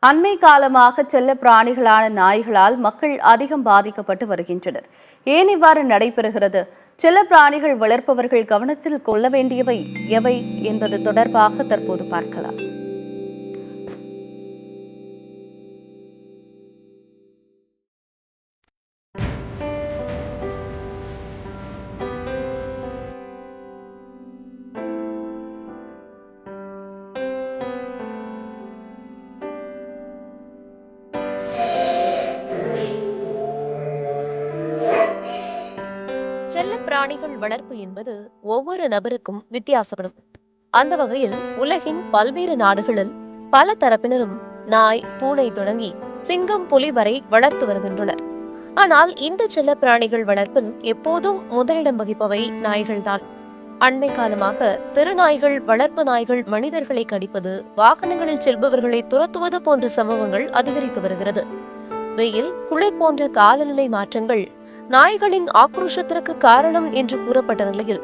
அண்மை காலமாக செல்ல பிராணிகளான நாய்களால் மக்கள் அதிகம் பாதிக்கப்பட்டு வருகின்றனர். ஏன் இவ்வாறு நடைபெறுகிறது? செல்ல பிராணிகள் வளர்ப்பவர்கள் கவனத்தில் கொள்ள வேண்டியவை எவை என்பது தொடர்பாக தற்போது பார்க்கலாம். செல்ல பிராணிகள் வளர்ப்பு என்பது ஒவ்வொரு நபருக்கும் வித்தியாசப்படும். அந்த வகையில் உலகின் பல்வேறு நாடுகளில் பல தரப்பினரும் நாய், பூனை தொடங்கி சிங்கம், புலி வரை வளர்த்து வருகின்றனர். ஆனால் இந்த செல்ல பிராணிகள் வளர்ப்பில் எப்போதும் முதலிடம் வகிப்பவை நாய்கள்தான். அண்மை காலமாக தெருநாய்கள், வளர்ப்பு நாய்கள் மனிதர்களை கடிப்பது, வாகனங்களில் செல்பவர்களை துரத்துவது போன்ற சம்பவங்கள் அதிகரித்து வருகிறது. வெயில், குளிர் போன்ற காலநிலை மாற்றங்கள் நாய்களின் ஆக்ரோஷத்திற்கு காரணம் என்று கூறப்பட்ட நிலையில்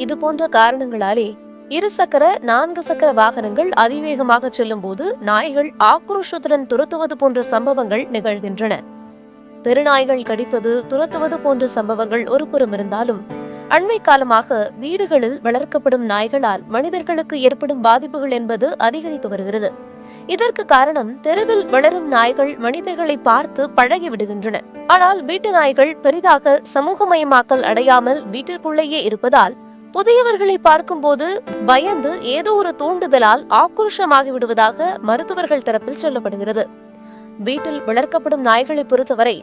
இது போன்ற காரணங்களாலே இருசக்கர, 4 சக்கர வாகனங்கள் அதிவேகமாக செல்லும் போது நாய்கள் ஆக்ரோஷத்துடன் துரத்துவது போன்ற சம்பவங்கள் நிகழ்கின்றன. தெருநாய்கள் கடிப்பது, துரத்துவது போன்ற சம்பவங்கள் ஒரு புறம் இருந்தாலும், அண்மை காலமாக வீடுகளில் வளர்க்கப்படும் நாய்களால் மனிதர்களுக்கு ஏற்படும் பாதிப்புகள் என்பது அதிகரித்து வருகிறது. இதற்கு காரணம், தெருவில் வளரும் நாய்கள் மனிதர்களை பார்த்து பழகி விடுகின்றன. ஆனால் வீட்டு நாய்கள் பெரிதாக சமூகமயமாக்கல் அடையாமல் வீட்டிற்குள்ளேயே இருப்பதால் புதியவர்களை பார்க்கும் போது பயந்து ஏதோ ஒரு தூண்டுதலால் ஆக்ரோஷமாகி விடுவதாக மருத்துவர்கள் தரப்பில் சொல்லப்படுகிறது. வீட்டில் வளர்க்கப்படும் நாய்களை பொறுத்தவரை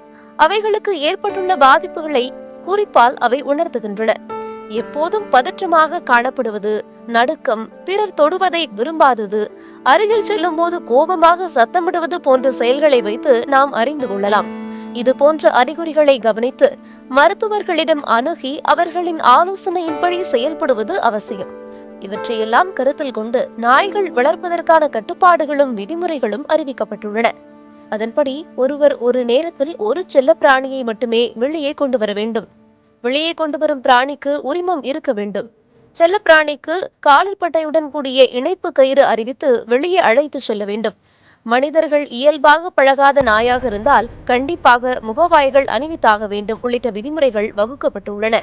அவைகளுக்கு ஏற்பட்டுள்ள பாதிப்புகளை குறிப்பால் அவை உணர்த்துகின்றன. எப்போதும் பதற்றமாக காணப்படுவது, நடுக்கம், பிறர் தொடுவதை விரும்பாதது, அருகில் செல்லும் போது கோபமாக சத்தமிடுவது போன்ற செயல்களை வைத்து நாம் அறிந்து கொள்ளலாம். இது போன்ற அறிகுறிகளை கவனித்து மருத்துவர்களிடம் அணுகி அவர்களின் ஆலோசனையின்படி செயல்படுவது அவசியம். இவற்றையெல்லாம் கருத்தில் கொண்டு நாய்கள் வளர்ப்பதற்கான கட்டுப்பாடுகளும் விதிமுறைகளும் அறிவிக்கப்பட்டுள்ளன. அதன்படி ஒருவர் ஒரு நேரத்தில் ஒரு செல்ல பிராணியை மட்டுமே வெளியே கொண்டு வர வேண்டும். வெளியே கொண்டு வரும் பிராணிக்கு உரிமம் இருக்க வேண்டும். செல்ல பிராணிக்கு காலர்பட்டையுடன் கூடிய இணைப்பு கயிறு அறிவித்து வெளியே அழைத்து செல்ல வேண்டும். மனிதர்கள் இயல்பாக பழகாத நாயாக இருந்தால் கண்டிப்பாக முகவாய்கள் அணிவித்தாக வேண்டும் உள்ளிட்ட விதிமுறைகள் வகுக்கப்பட்டுள்ளன.